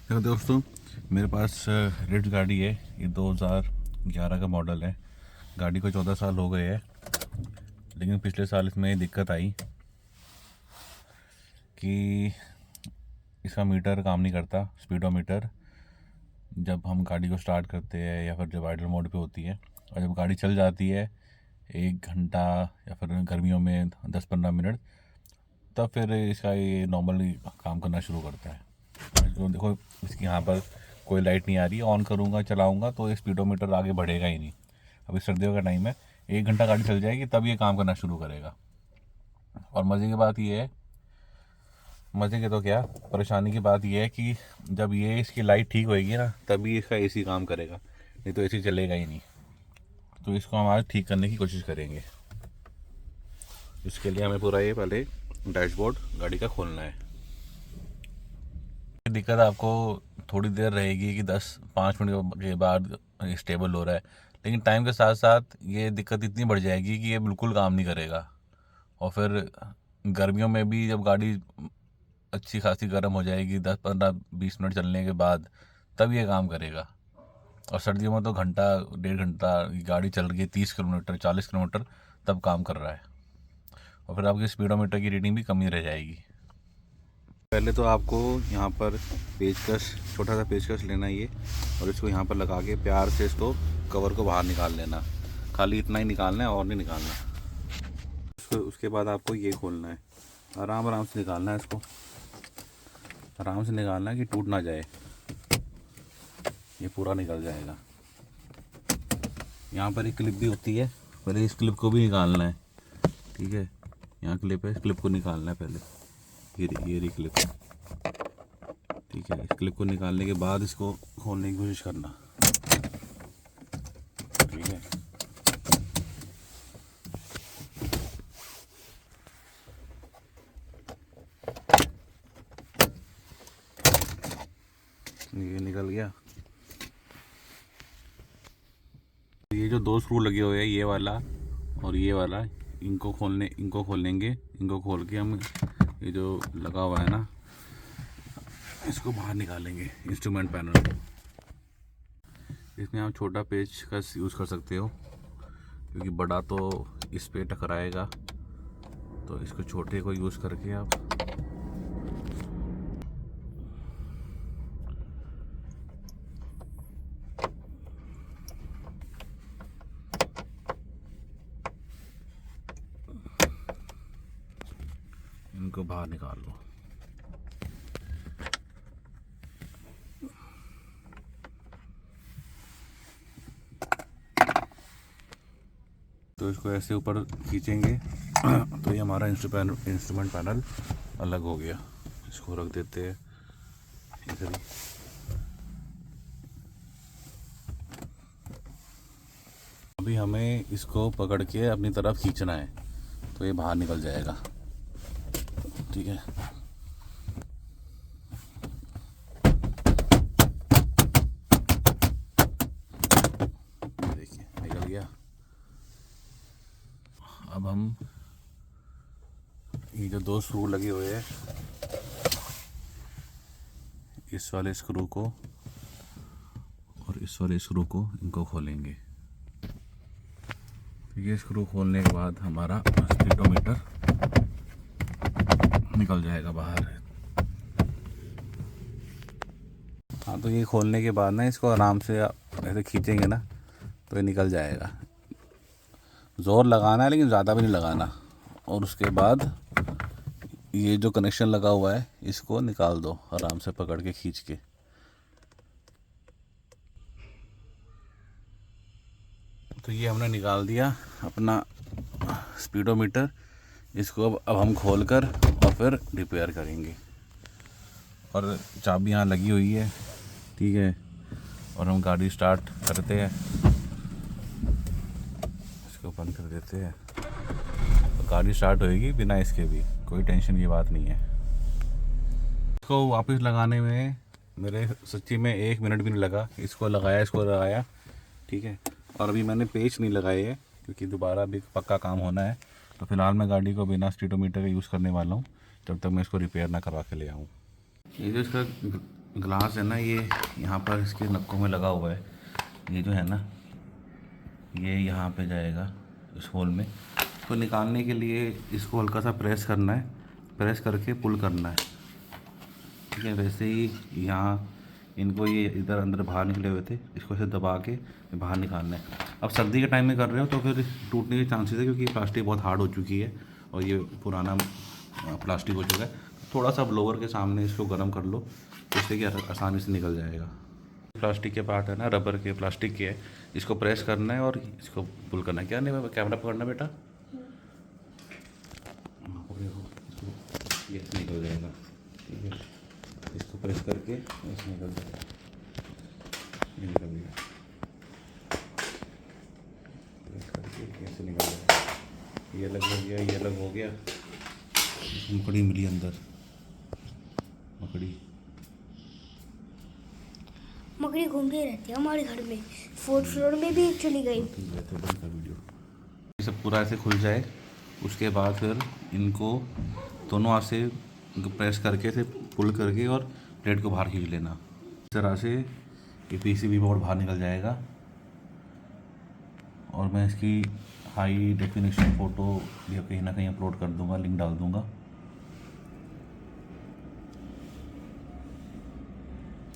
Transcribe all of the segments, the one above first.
देखो दोस्तों, मेरे पास रिट्ज गाड़ी है। ये 2011 का मॉडल है। गाड़ी को 14 साल हो गए हैं, लेकिन पिछले साल इसमें ये दिक्कत आई कि इसका मीटर काम नहीं करता, स्पीडोमीटर। जब हम गाड़ी को स्टार्ट करते हैं या फिर जब आइडल मोड पे होती है और जब गाड़ी चल जाती है 1 घंटा या फिर गर्मियों में 10-15 मिनट, तब फिर इसका ये नॉर्मली काम करना शुरू करता है। तो देखो, इसकी यहाँ पर कोई लाइट नहीं आ रही है। ऑन करूँगा, चलाऊँगा तो ये स्पीडोमीटर आगे बढ़ेगा ही नहीं। अभी सर्दियों का टाइम है, 1 घंटा गाड़ी चल जाएगी तब ये काम करना शुरू करेगा। और मज़े की बात ये है, मज़े की तो क्या, परेशानी की बात ये है कि जब ये इसकी लाइट ठीक होएगी ना, तभी इसका एसी काम करेगा, नहीं तो एसी चलेगा ही नहीं। तो इसको हम आज ठीक करने की कोशिश करेंगे। इसके लिए हमें पूरा ये पहले डैशबोर्ड गाड़ी का खोलना है। दिक्कत आपको थोड़ी देर रहेगी कि 10-5 मिनट के बाद स्टेबल हो रहा है, लेकिन टाइम के साथ साथ ये दिक्कत इतनी बढ़ जाएगी कि ये बिल्कुल काम नहीं करेगा। और फिर गर्मियों में भी जब गाड़ी अच्छी खासी गर्म हो जाएगी 10-15-20 मिनट चलने के बाद, तब ये काम करेगा। और सर्दियों में तो घंटा 1.5 घंटा गाड़ी चल रही है, 30 किलोमीटर 40 किलोमीटर, तब काम कर रहा है। और फिर आपकी स्पीडोमीटर की रीडिंग भी कम ही रह जाएगी। पहले तो आपको यहाँ पर पेचकस, छोटा सा पेचकस लेना है ये, और इसको यहाँ पर लगा के प्यार से इसको कवर को बाहर निकाल लेना। खाली इतना ही निकालना है और नहीं निकालना। उसके बाद आपको ये खोलना है, आराम आराम से निकालना है इसको। आराम से निकालना है कि टूट ना जाए। ये पूरा निकल जाएगा। यहाँ पर एक क्लिप भी होती है, पहले इस क्लिप को भी निकालना है। ठीक है, यहाँ क्लिप है, इस क्लिप को निकालना है पहले। ये रही क्लिप। ठीक है, इस क्लिप को निकालने के बाद इसको खोलने की कोशिश करना। ठीक है, ये निकल गया। ये जो 2 स्क्रू लगे हुए हैं, ये वाला और ये वाला, इनको खोलेंगे। इनको खोल के हम ये जो लगा हुआ है ना, इसको बाहर निकालेंगे इंस्ट्रूमेंट पैनल। इसमें आप छोटा पेच का यूज़ कर सकते हो, क्योंकि बड़ा तो इस पे टकराएगा। तो इसको छोटे को यूज़ करके आप इनको बाहर निकाल लो। तो इसको ऐसे ऊपर खींचेंगे तो ये हमारा इंस्ट्रूमेंट पैनल अलग हो गया। इसको रख देते हैं इधर ही। अभी हमें इसको पकड़ के अपनी तरफ खींचना है, तो ये बाहर निकल जाएगा। ठीक है, देखिए निकल गया। अब हम ये जो 2 स्क्रू लगे हुए हैं, इस वाले स्क्रू को और इस वाले स्क्रू को, इनको खोलेंगे। ये स्क्रू खोलने के बाद हमारा स्पीडोमीटर निकल जाएगा बाहर। हाँ, तो ये खोलने के बाद ना, इसको आराम से ऐसे खींचेंगे ना, तो ये निकल जाएगा। ज़ोर लगाना है, लेकिन ज़्यादा भी नहीं लगाना। और उसके बाद ये जो कनेक्शन लगा हुआ है, इसको निकाल दो आराम से पकड़ के खींच के। तो ये हमने निकाल दिया अपना स्पीडोमीटर। इसको अब हम खोल कर और फिर रिपेयर करेंगे। और चाबी यहाँ लगी हुई है। ठीक है, और हम गाड़ी स्टार्ट करते हैं, इसको बंद कर देते हैं। तो गाड़ी स्टार्ट होएगी बिना इसके भी, कोई टेंशन की बात नहीं है। इसको वापस लगाने में मेरे सच्ची में 1 मिनट भी नहीं लगा। इसको लगाया। ठीक है, और अभी मैंने पेच नहीं लगाए है, क्योंकि दोबारा भी पक्का काम होना है। तो फिलहाल मैं गाड़ी को बिना स्पीडोमीटर का यूज़ करने वाला हूँ, जब तक मैं इसको रिपेयर ना करवा के ले आऊँ। ये जो इसका ग्लास है ना, ये यहाँ पर इसके नक्कों में लगा हुआ है। ये जो है ना, ये यहाँ पे जाएगा इस होल में। तो निकालने के लिए इसको हल्का सा प्रेस करना है, प्रेस करके पुल करना है, ठीक है। वैसे ही यहाँ इनको ये इधर अंदर बाहर निकले हुए थे, इसको ऐसे दबा के बाहर निकालना है। अब सर्दी के टाइम में कर रहे हो तो फिर टूटने के चांसेस है, क्योंकि प्लास्टिक बहुत हार्ड हो चुकी है और ये पुराना प्लास्टिक हो चुका है। थोड़ा सा ब्लोवर के सामने इसको गर्म कर लो, जिससे कि आसानी से निकल जाएगा। प्लास्टिक के पार्ट है ना, रबर के प्लास्टिक के है, इसको प्रेस करना है और इसको पुल करना है। क्या नहीं, कैमरा पकड़ना बेटा, ये निकल जाएगा, ठीक है। इसको प्रेस करके ऐसे निकल जाएगा, ये निकल गया, प्रेस करके ऐसे निकल जाएगा। ये अलग हो गया, ये अलग हो गया। मकड़ी मिली अंदर, मकड़ी घूमती रहती है हमारे घर में, 4th फ्लोर में भी एक चली गई। वीडियो ये सब पूरा ऐसे खुल जाए, उसके बाद फिर इनको दोनों हाथ से इनको प्रेस करके से पुल करके और प्लेट को बाहर खींच लेना। इस तरह से ये पीसीबी बोर्ड बाहर निकल जाएगा। और मैं इसकी हाई डेफिनेशन फ़ोटो या कहीं ना कहीं अपलोड कर दूंगा, लिंक डाल दूंगा।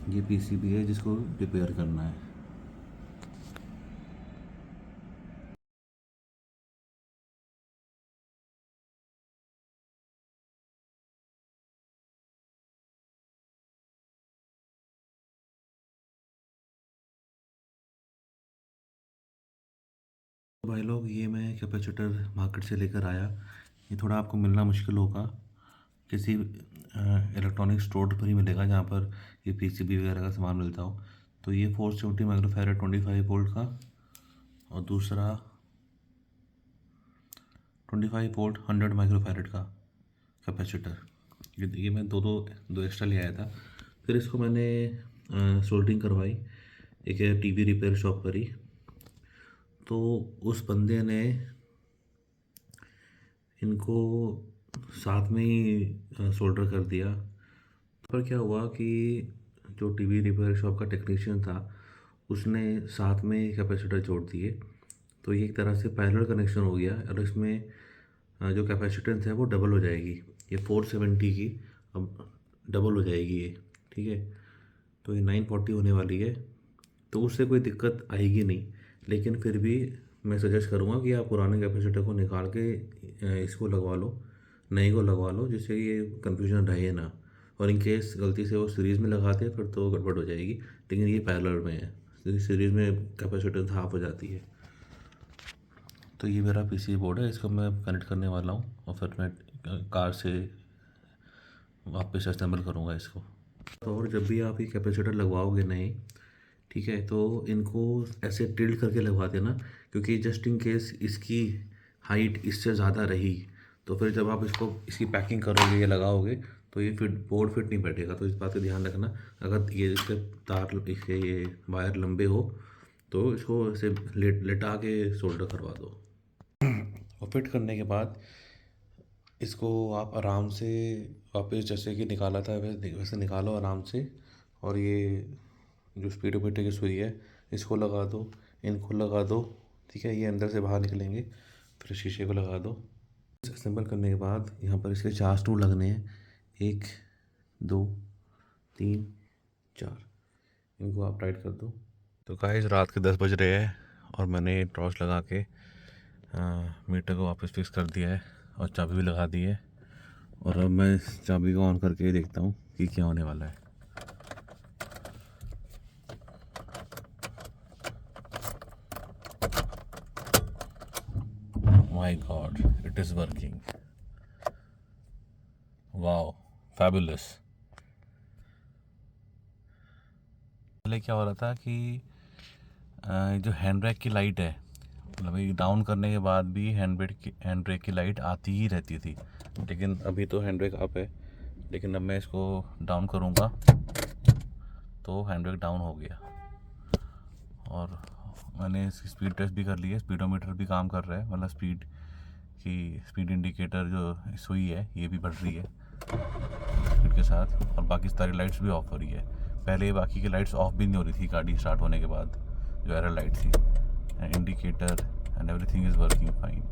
ये पीसीबी है जिसको रिपेयर करना है। भाई लोग, ये मैं कैपेसिटर मार्केट से लेकर आया। ये थोड़ा आपको मिलना मुश्किल होगा, किसी इलेक्ट्रॉनिक स्टोर पर ही मिलेगा जहाँ पर ये पीसीबी वगैरह का सामान मिलता हो। तो ये 470 माइक्रोफैरड 25 वोल्ट का, और दूसरा 25 वोल्ट 100 माइक्रोफैरड का कैपेसिटर। ये मैं दो एक्स्ट्रा ले आया था। फिर इसको मैंने सोल्डरिंग करवाई एक टीवी रिपेयर शॉप पर ही। तो उस बंदे ने इनको साथ में ही सोल्डर कर दिया। पर क्या हुआ कि जो टीवी रिपेयर शॉप का टेक्नीशियन था, उसने साथ में ही कैपेसिटर जोड़ दिए। तो ये एक तरह से पैरेलल कनेक्शन हो गया, और इसमें जो कैपेसिटेंस है वो डबल हो जाएगी। ये 470 की अब डबल हो जाएगी ये, ठीक है। तो ये 940 होने वाली है। तो उससे कोई दिक्कत आएगी नहीं, लेकिन फिर भी मैं सजेस्ट करूँगा कि आप पुराने कैपेसिटर को निकाल के इसको लगवा लो, नए को लगवा लो, जिससे ये कन्फ्यूजन रहे ना। और इन केस गलती से वो सीरीज़ में लगाते हैं फिर तो गड़बड़ हो जाएगी। लेकिन ये पैरेलल में है, सीरीज़ में कैपेसिटेंस हाफ हो जाती है। तो ये मेरा पीसी बोर्ड है, इसको मैं कनेक्ट करने वाला हूँ और फिर मैं कार से वापस असेंबल करूँगा इसको। और जब भी आप ये कैपेसिटर लगवाओगे नए, ठीक है, तो इनको ऐसे टिल्ट करके लगवा देना, क्योंकि जस्ट इन केस इसकी हाइट इससे ज़्यादा रही तो फिर जब आप इसकी पैकिंग करोगे या लगाओगे तो ये बोर्ड फिट नहीं बैठेगा। तो इस बात का ध्यान रखना। अगर ये इसके तार इसके ये वायर लंबे हो तो इसको ऐसे लेटा के सोल्डर करवा दो। और फिट करने के बाद इसको आप आराम से वापस जैसे कि निकाला था वैसे निकालो आराम से। और ये जो स्पीडोमीटर की सुई है इसको लगा दो, इनको लगा दो, ठीक है। ये अंदर से बाहर निकलेंगे, फिर शीशे को लगा दो। असेंबल करने के बाद यहाँ पर इसके 4 स्क्रू लगने हैं, 1 2 3 4। इनको आप टाइट कर दो। तो गाइस, रात के 10 बज रहे हैं और मैंने टॉर्च लगा के मीटर को वापस फिक्स कर दिया है और चाबी भी लगा दी है। और अब मैं इस चाबी को ऑन करके देखता हूँ कि क्या होने वाला है। My God, it is working. Wow, fabulous. पहले क्या हो रहा था कि जो हैंड ब्रेक की लाइट है, मतलब ये डाउन करने के बाद भी हैंड ब्रेक की लाइट आती ही रहती थी। लेकिन अभी तो हैंड ब्रेक अप है, लेकिन अब मैं इसको डाउन करूँगा तो हैंड ब्रेक डाउन हो गया। और मैंने इसकी स्पीड टेस्ट भी कर ली है, स्पीडोमीटर भी काम कर रहा है, मतलब स्पीड इंडिकेटर जो सुई है ये भी बढ़ रही है स्पीड के साथ, और बाकी सारी लाइट्स भी ऑफ हो रही है। पहले ये बाकी की लाइट्स ऑफ भी नहीं हो रही थी गाड़ी स्टार्ट होने के बाद, जो एरर लाइट थी, and indicator and everything is working fine.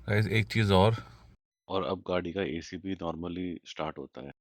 Guys एक चीज़ और और अब गाड़ी का एसी भी नॉर्मली स्टार्ट होता है।